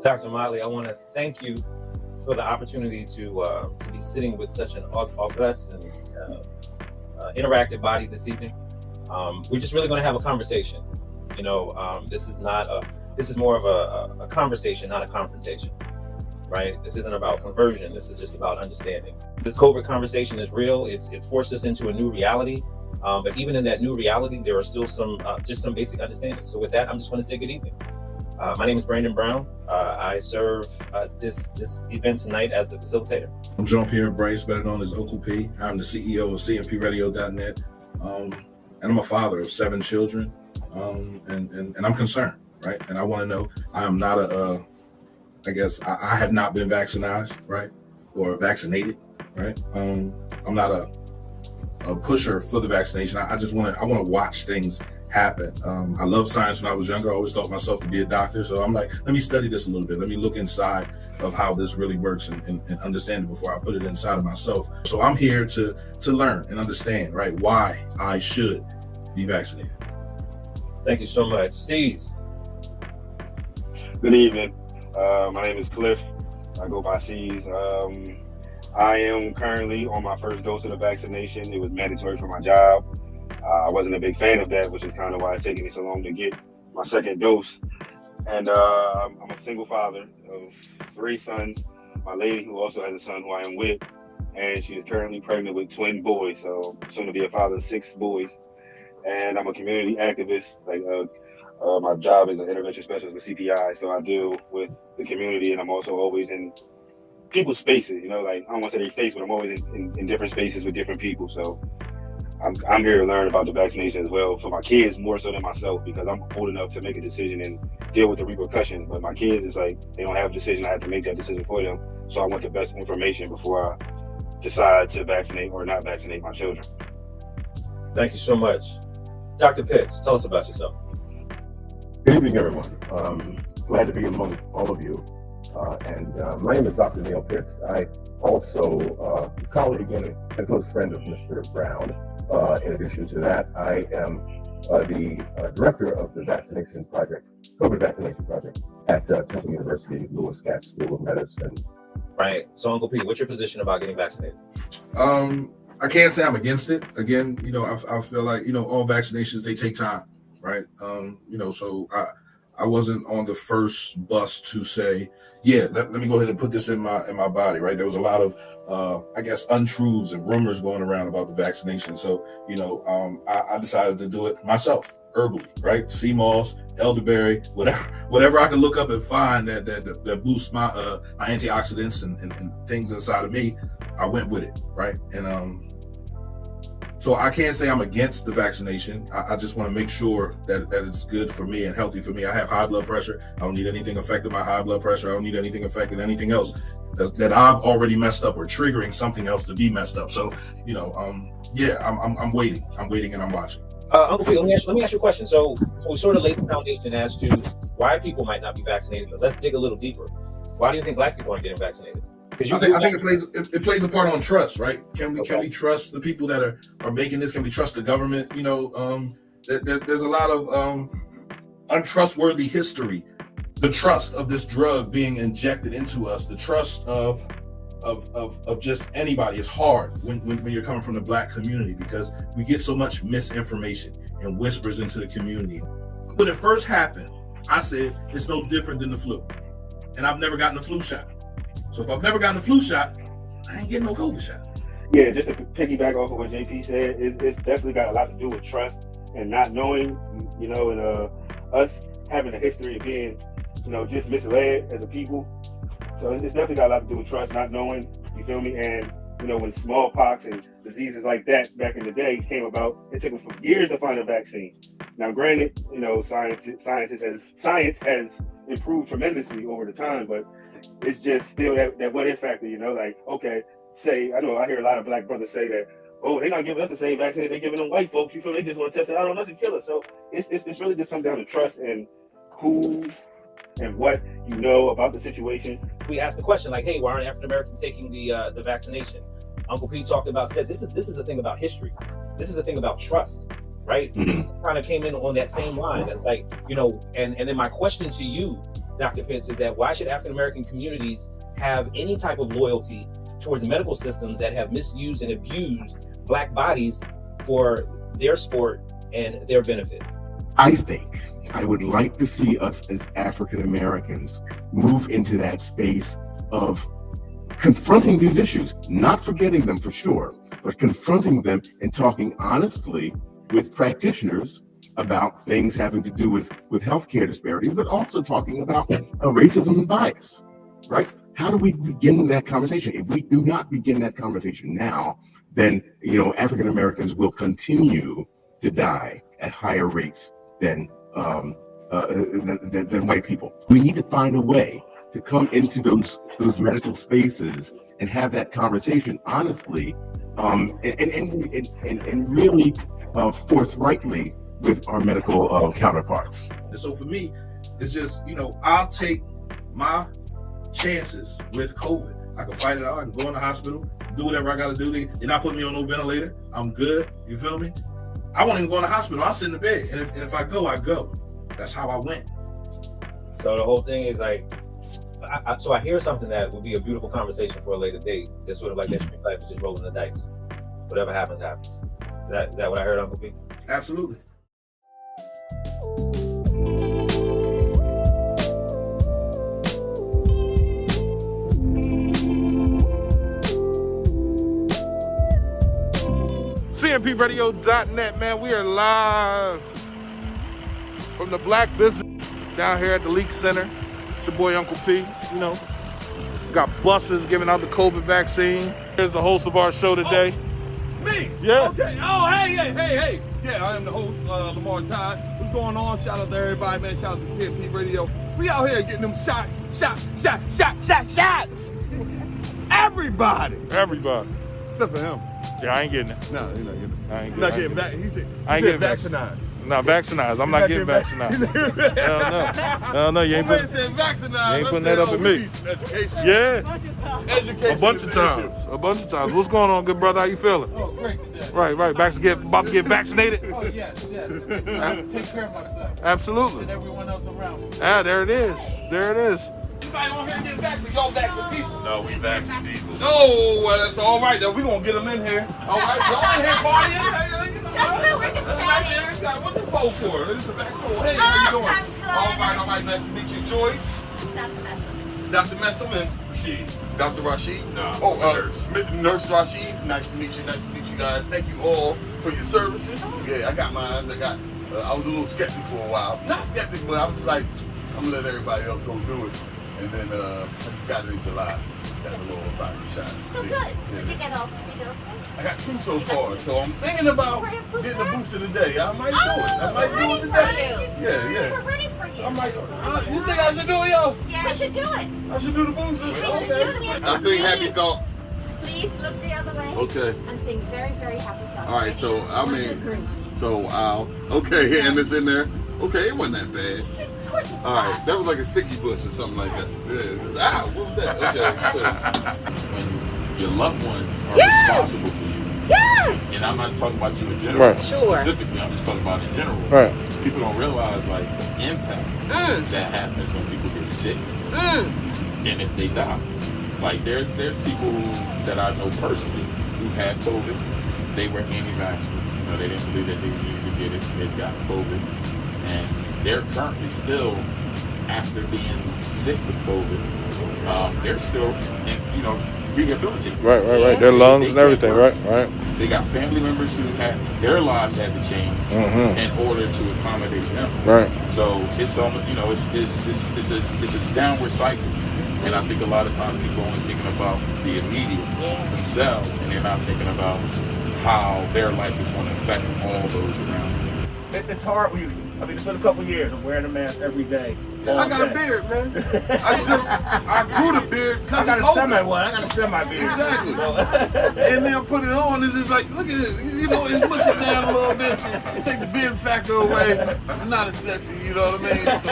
Dr. Motley, I want to thank you for the opportunity to be sitting with such an august and interactive body this evening. We're just really going to have a conversation. This is more of a conversation, not a confrontation, right? This isn't about conversion. This is just about understanding. This COVID conversation is real. It's forced us into a new reality. But even in that new reality, there are still some basic understanding. So with that, I'm just going to say good evening. My name is Brandon Brown. I serve this event tonight as the facilitator. I'm Jean-Pierre Bryce, better known as Uncle P. I'm the CEO of CMPRadio.net, and I'm a father of 7 children, and I'm concerned, right? And I want to know, I am not I have not been vaccinated, right, or vaccinated, right? I'm not a pusher for the vaccination. I want to watch things happen. I love science when I was younger. I always thought myself to be a doctor. So I'm like, let me study this a little bit. Let me look inside of how this really works and understand it before I put it inside of myself. So I'm here to learn and understand, right, why I should be vaccinated. Thank you so much. C's. Good evening. My name is Cliff. I go by C's. I am currently on my first dose of the vaccination. It was mandatory for my job. I wasn't a big fan of that, which is kind of why it's taking me so long to get my second dose. And I'm a single father of 3 sons. My lady, who also has a son who I am with, and she is currently pregnant with twin boys, so soon to be a father of 6 boys. And I'm a community activist. My job is an intervention specialist with CPI, so I deal with the community, and I'm also always in people's spaces. I don't want to say their face, but I'm always in different spaces with different people. So I'm here to learn about the vaccination as well for my kids more so than myself, because I'm old enough to make a decision and deal with the repercussions. But my kids, it's like they don't have a decision. I have to make that decision for them. So I want the best information before I decide to vaccinate or not vaccinate my children. Thank you so much. Dr. Pitts, tell us about yourself. Good evening, everyone. Glad to be among all of you. My name is Dr. Neil Pitts. I also a colleague and a close friend of Mr. Brown. In addition to that, I am the director of the vaccination project, COVID vaccination project at Temple University Lewis Katz School of Medicine. Right. So, Uncle P, what's your position about getting vaccinated? I can't say I'm against it. Again, I feel like, all vaccinations, they take time, right? So I wasn't on the first bus to say, yeah, let me go ahead and put this in my body, right? There was a lot of, untruths and rumors going around about the vaccination. So, I decided to do it myself, herbally, right? Sea moss, elderberry, whatever I can look up and find that boosts my antioxidants and things inside of me, I went with it, right? And so I can't say I'm against the vaccination. I just want to make sure that it's good for me and healthy for me. I have high blood pressure. I don't need anything affecting my high blood pressure. I don't need anything affecting anything else that I've already messed up or triggering something else to be messed up. So, I'm waiting. I'm waiting and I'm watching. Uncle P, let me ask you a question. So we sort of laid the foundation as to why people might not be vaccinated, but let's dig a little deeper. Why do you think Black people aren't getting vaccinated? I think it plays a part on trust, right? Can we trust the people that are making this? Can we trust the government? There's a lot of untrustworthy history. The trust of this drug being injected into us, the trust of just anybody is hard when you're coming from the Black community, because we get so much misinformation and whispers into the community. When it first happened, I said it's no different than the flu, and I've never gotten a flu shot. So if I've never gotten a flu shot, I ain't getting no COVID shot. Yeah, just to piggyback off of what JP said, it's definitely got a lot to do with trust and not knowing, and us having a history of being, just misled as a people. So it's definitely got a lot to do with trust, not knowing, you feel me? And, when smallpox and diseases like that back in the day came about, it took them years to find a vaccine. Now, granted, science has improved tremendously over the time, but it's just still that what if factor, okay, I hear a lot of Black brothers say that, oh, they're not giving us the same vaccine they're giving them white folks, you feel they just want to test it out on us and kill us. So it's really just comes down to trust and who and what you know about the situation. We asked the question like, hey, why aren't African Americans taking the vaccination? Uncle P talked about, said this is a thing about history. This is a thing about trust, right? This kind of came in on that same line. It's like, and then my question to you Dr. Pitts, is that why should African American communities have any type of loyalty towards medical systems that have misused and abused Black bodies for their sport and their benefit? I think I would like to see us as African Americans move into that space of confronting these issues, not forgetting them for sure, but confronting them and talking honestly with practitioners about things having to do with healthcare disparities, but also talking about racism and bias, right? How do we begin that conversation? If we do not begin that conversation now, then African Americans will continue to die at higher rates than white people. We need to find a way to come into those medical spaces and have that conversation honestly, and really forthrightly with our medical counterparts. And so for me, it's just, I'll take my chances with COVID. I can fight it out. I can go in the hospital, do whatever I got to do. They're not putting me on no ventilator. I'm good. You feel me? I won't even go in the hospital. I'll sit in the bed. And if I go, I go. That's how I went. So the whole thing is like, I hear something that would be a beautiful conversation for a later date. Just sort of like that street life is just rolling the dice. Whatever happens, happens. Is that what I heard, Uncle P? Absolutely. CMPRadio.net, man. We are live from the Black Business down here at the Leak Center. It's your boy Uncle P. We got buses giving out the COVID vaccine. Here's the host of our show today. Me? Yeah. Okay. Oh, hey. Yeah, I am the host, Lamar Todd. What's going on? Shout out to everybody, man. Shout out to CMP Radio. We out here getting them shots. Everybody. Except for him. Yeah, I ain't getting it. No, you're not getting it. I ain't You're not getting back. He said, I ain't getting vaccinated. No, vaccinated. I'm not getting vaccinated. Hell no. You ain't My man putting, said vaccinated. you ain't putting that up to me. Education. Yeah. Education. A bunch of times. What's going on, good brother? How you feeling? Oh, great today. Right. About to get vaccinated? Oh, yes. I have to take care of myself Absolutely. and everyone else around me. Ah, there it is. Anybody on here get vaccinated? Y'all vaccine people? No, we vaccinated people. Oh, well, that's all right, though. We're going to get them in here. All right, y'all in here partying? No, we're just chatting. What's this bowl for? This is a vaccine. Hey, how you doing? All right. Nice to meet you. Joyce, Dr. Messam, and Rashid. Dr. Rashid. No, nurse. Nurse Rashid. Nice to meet you guys. Thank you all for your services. Yeah, I got mine. I was a little skeptic for a while. Not skeptic, but I was like, I'm going to let everybody else go do it. And then I just got it in July. Got a little body shot. So good. So you get all 3 doses? I got 2 so far, so I'm thinking about getting a booster today. I might do it. I might we're do it ready today. for you. Yeah. We're ready for you. I might. You think I should do it, yo? Yeah, we should do it. I should do the booster. We should do it. I'm thinking happy thoughts. Please look the other way. Okay. I'm saying very, very happy thoughts. All right. So I One, mean, two, three. so okay, and it's in there. Okay, it wasn't that bad. Of course it's All right, not. that was like a sticky bush or something like that. Yeah, it's just, what was that? Okay. When your loved ones are Yes! responsible for you, Yes. and I'm not talking about you in general, Right. Sure. specifically, I'm just talking about in general. Right. People don't realize like the impact that happens when people get sick and if they die. Like there's people that I know personally who've had COVID. They were anti-vaxxers. They didn't believe that they needed to get it. They got COVID, and they're currently still, after being sick with COVID, they're still, rehabilitated. Right. Their lungs and everything, right. They got family members who had their lives had to change in order to accommodate them. Right. So it's it's a downward cycle, and I think a lot of times people are only thinking about the immediate themselves, and they're not thinking about how their life is going to affect all those around them. It's hard when it's been a couple years of wearing a mask every day. I got a beard, man. I grew the beard because I of got a COVID. I got a semi beard. Exactly. And then I put it on, it's just like, look at it. It's pushing down a little bit. Take the beard factor away. I'm not as sexy, you know what I mean? So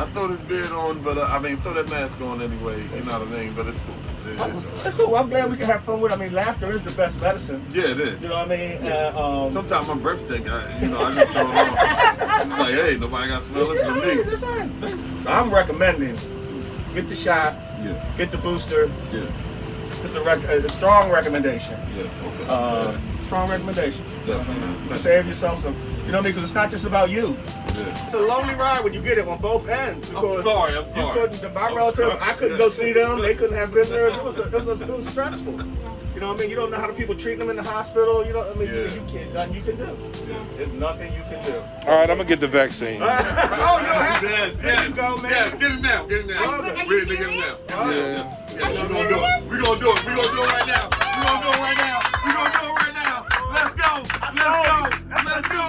I throw this beard on, but throw that mask on anyway, you know what I mean? But it's cool. It's cool. I'm glad we can have fun with it. Laughter is the best medicine. Yeah, it is. You know what I mean? Sometimes my breath stink, I just throw it on. It's like, hey, nobody got to smell this but me. I'm recommending get the shot, Yeah, get the booster. yeah, It's a strong recommendation. yeah. Okay. Strong recommendation. Definitely. Save yourself some. You know what I mean? Because it's not just about you. Yeah. It's a lonely ride when you get it on both ends. I'm because sorry. You couldn't. My relatives, I couldn't go see them. They couldn't have visitors. It was stressful. You know what I mean? You don't know how the people treat them in the hospital. You know what I mean? Yeah. You can't. Nothing you can do. There's nothing you can do. All right, I'm gonna get the vaccine. Oh, you don't have to. Yes, There you go, man. yes. Get it now. Get it now. Are you Ready to get it serious? now. Yeah. Yes. We're gonna do it. We're gonna do it. We're gonna do it right now. We're gonna do it right now. We're gonna do it right now. Let's go. Let's go. Let's go.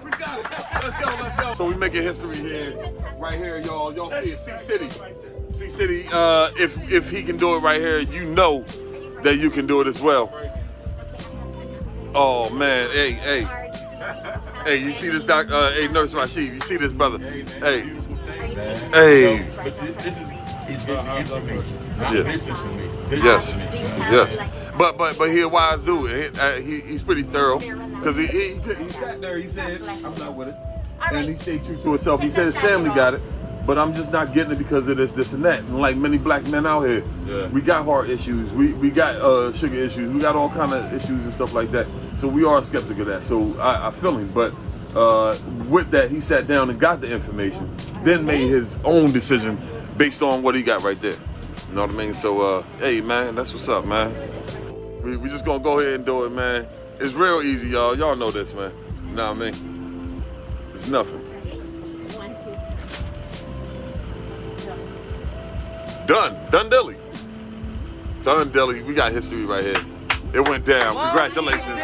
We got it. Let's go. Let's go. So we making history here, right here, y'all. Y'all see it. C-City. C-City. If he can do it right here, you know that you can do it as well. Oh man, hey, you see this hey, Nurse Rashid, you see this brother? Hey, hey. But this is information, not Yeah. misinformation. This Yes, is information. yes. But he a wise dude. He's pretty thorough because he sat there. He said, "I'm not with it," and he stayed true to himself. He said his family got it, but I'm just not getting it because of this and that. And like many black men out here, we got heart issues, we got sugar issues, we got all kind of issues and stuff like that. So we are skeptical of that. So I feel him, but with that, he sat down and got the information, then made his own decision based on what he got right there. You know what I mean? So hey man, that's what's up, man. We just gonna go ahead and do it, man. It's real easy, y'all. Y'all know this, man. You know what I mean? It's nothing. 1, 2. Done dilly. Done dilly. We got history right here. It went down. Congratulations.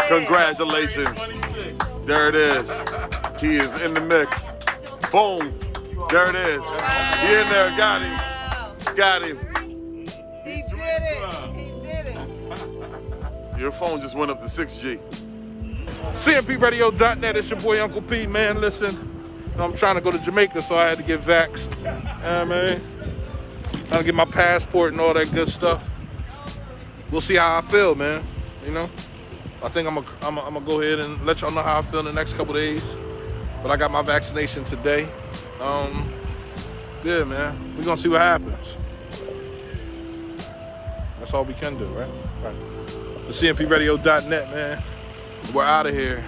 Congratulations. There it is. He is in the mix. Boom. There it is. He in there. Got him. Got him. He did it. He did it. Your phone just went up to 6G. CMPRadio.net. It's your boy Uncle P, man. Listen, I'm trying to go to Jamaica, so I had to get vaxxed. Man. Trying to get my passport and all that good stuff. We'll see how I feel, man. You know, I think I'm gonna go ahead and let y'all know how I feel in the next couple days. But I got my vaccination today. Yeah, man. We're gonna see what happens. That's all we can do, right? The CMPRadio.net, man. We're out of here.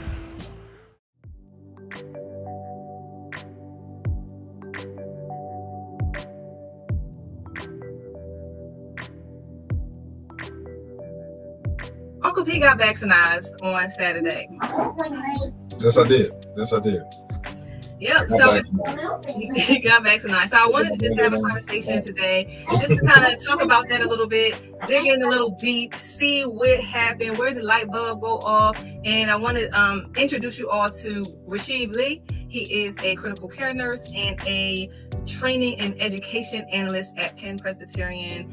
Uncle P got vaccinated on Saturday. Yes, I did. Yes, I did. Yep. I got So vaccinated. he got vaccinated. So I wanted to just have a conversation today, just to kind of talk about that a little bit, dig in a little deep, see what happened, where did the light bulb go off, and I want to introduce you all to Rashid Lee. He is a critical care nurse and a training and education analyst at Penn Presbyterian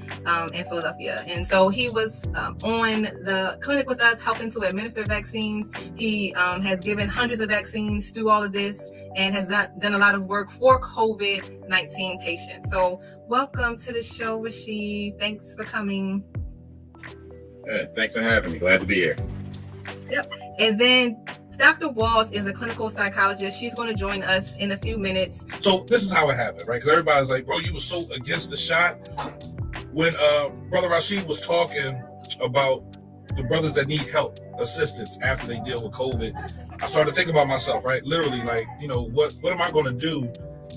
in Philadelphia. And so he was on the clinic with us, helping to administer vaccines. He has given hundreds of vaccines through all of this and has done a lot of work for COVID-19 patients. So welcome to the show, Rashid. Thanks for coming. Thanks for having me. Glad to be here. Yep. And then Dr. Walls is a clinical psychologist. She's going to join us in a few minutes. So this is how it happened, right? Because everybody's like, bro, you were so against the shot. When Brother Rashid was talking about the brothers that need help, assistance after they deal with COVID, I started thinking about myself, right? Literally, like, you know, what am I going to do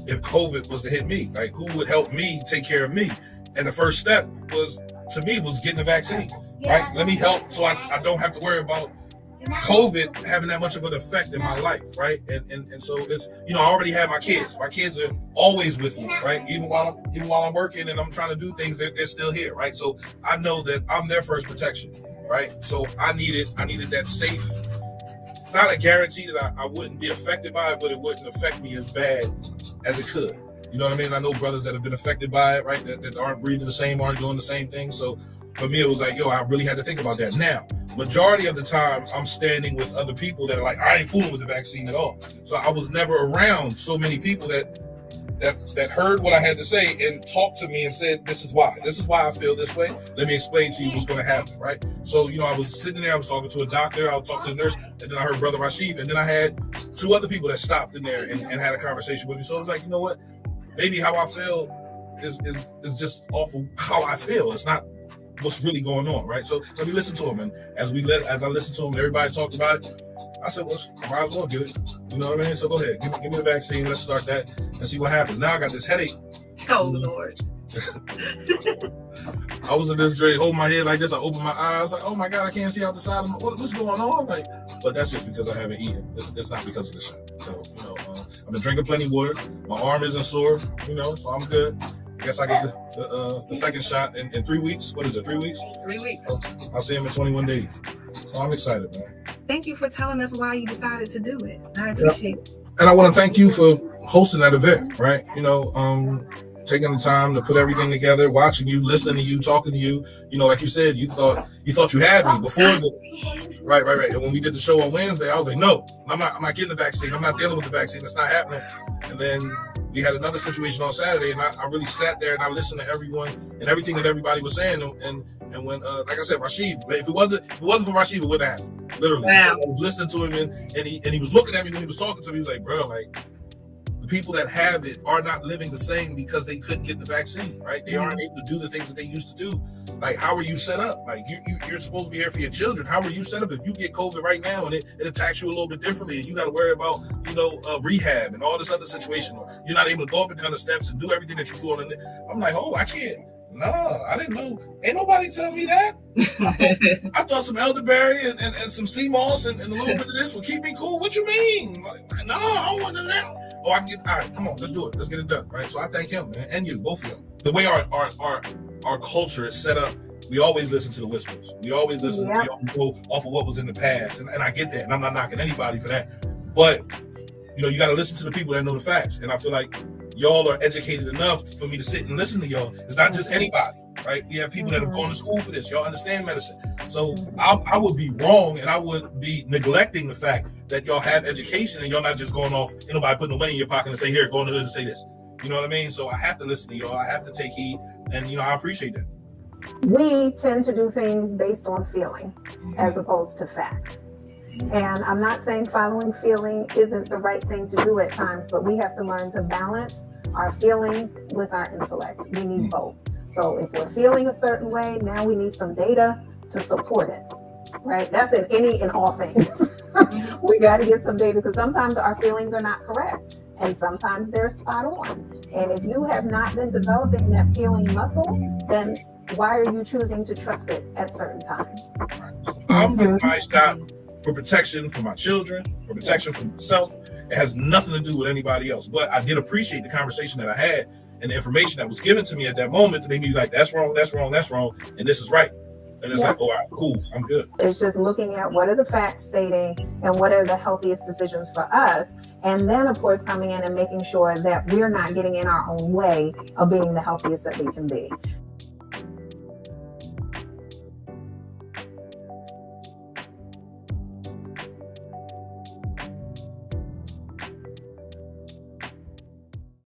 if COVID was to hit me? Like, who would help me take care of me? And the first step was getting the vaccine, right? Let me help so I don't have to worry about COVID having that much of an effect in my life, right? And so it's, you know, I already have my kids. My kids are always with me, right? Even while I'm working and I'm trying to do things, they're still here, right? So I know that I'm their first protection, right? So I needed that safe, not a guarantee that I wouldn't be affected by it, but it wouldn't affect me as bad as it could. You know what I mean? I know brothers that have been affected by it, right? That aren't breathing the same, aren't doing the same thing. So for me, it was like, yo, I really had to think about that. Now, majority of the time, I'm standing with other people that are like, I ain't fooling with the vaccine at all. So I was never around so many people that that heard what I had to say and talked to me and said, this is why I feel this way. Let me explain to you what's going to happen, right? So, I was sitting there, I was talking to a doctor, I was talking to a nurse, and then I heard Brother Rashid, and then I had 2 other people that stopped in there and had a conversation with me. So I was like, you know what? Maybe how I feel is just off of how I feel. It's not what's really going on, right? So let me listen to him. And as I listened to him, everybody talked about it. I said, well, I might as well get it. You know what I mean? So go ahead, give me the vaccine. Let's start that and see what happens. Now I got this headache. Oh, Lord. I was in this dream, holding my head like this. I opened my eyes, like, oh my God, I can't see out the side of my, what's going on? Like, but that's just because I haven't eaten. It's not because of the shot. So, I've been drinking plenty of water. My arm isn't sore, so I'm good. I guess I get the second shot in 3 weeks. What is it, 3 weeks? 3 weeks. I'll see him in 21 days. So I'm excited, man. Thank you for telling us why you decided to do it. I appreciate it. And I want to thank you for hosting that event, right? Taking the time to put everything together, watching you, listening to you, talking to you. Like you said, you thought you had me before the right. And when we did the show on Wednesday, I was like, no, I'm not getting the vaccine. I'm not dealing with the vaccine. It's not happening. And then we had another situation on Saturday, and I really sat there and I listened to everyone and everything that everybody was saying. And when, like I said, Rashid, if it wasn't for Rashid, it wouldn't happen. Literally, wow. I was listening to him, and he was looking at me when he was talking to me. He was like, bro, like, the people that have it are not living the same because they couldn't get the vaccine, right? They aren't able to do the things that they used to do. Like, how are you set up? Like, you're supposed to be here for your children. How are you set up if you get COVID right now and it attacks you a little bit differently, and you got to worry about, rehab and all this other situation, or you're not able to go up and down the steps and do everything that you're doing. I'm like, oh, I can't. No, I didn't know. Ain't nobody tell me that. I thought some elderberry and some sea moss and a little bit of this would keep me cool. What you mean? Like, no, I don't want none of that. Oh, I can get, all right, come on, let's do it. Let's get it done, right? So I thank him, man, and you, both of you. The way our culture is set up, we always listen to the whispers. We always listen, we always go off of what was in the past, and I get that, and I'm not knocking anybody for that. But, you got to listen to the people that know the facts, and I feel like y'all are educated enough for me to sit and listen to y'all. It's not just anybody, right? We have people that have gone to school for this. Y'all understand medicine. So I would be wrong, and I would be neglecting the fact that y'all have education and y'all not just going off, ain't nobody putting no money in your pocket and say, here, go in the hood and say this. You know what I mean? So I have to listen to y'all. I have to take heed, and I appreciate that. We tend to do things based on feeling as opposed to fact. And I'm not saying following feeling isn't the right thing to do at times, but we have to learn to balance our feelings with our intellect. We need both. So if we're feeling a certain way, now we need some data to support it, right? That's in all things. We got to get some data, because sometimes our feelings are not correct and sometimes they're spot on. And if you have not been developing that feeling muscle, then why are you choosing to trust it at certain times? I'm getting my shot for protection for my children, for protection for myself. It has nothing to do with anybody else. But I did appreciate the conversation that I had and the information that was given to me at that moment to make me like, that's wrong, and this is right. And it's like, oh, all right, cool, I'm good. It's just looking at what are the facts stating and what are the healthiest decisions for us. And then, of course, coming in and making sure that we're not getting in our own way of being the healthiest that we can be.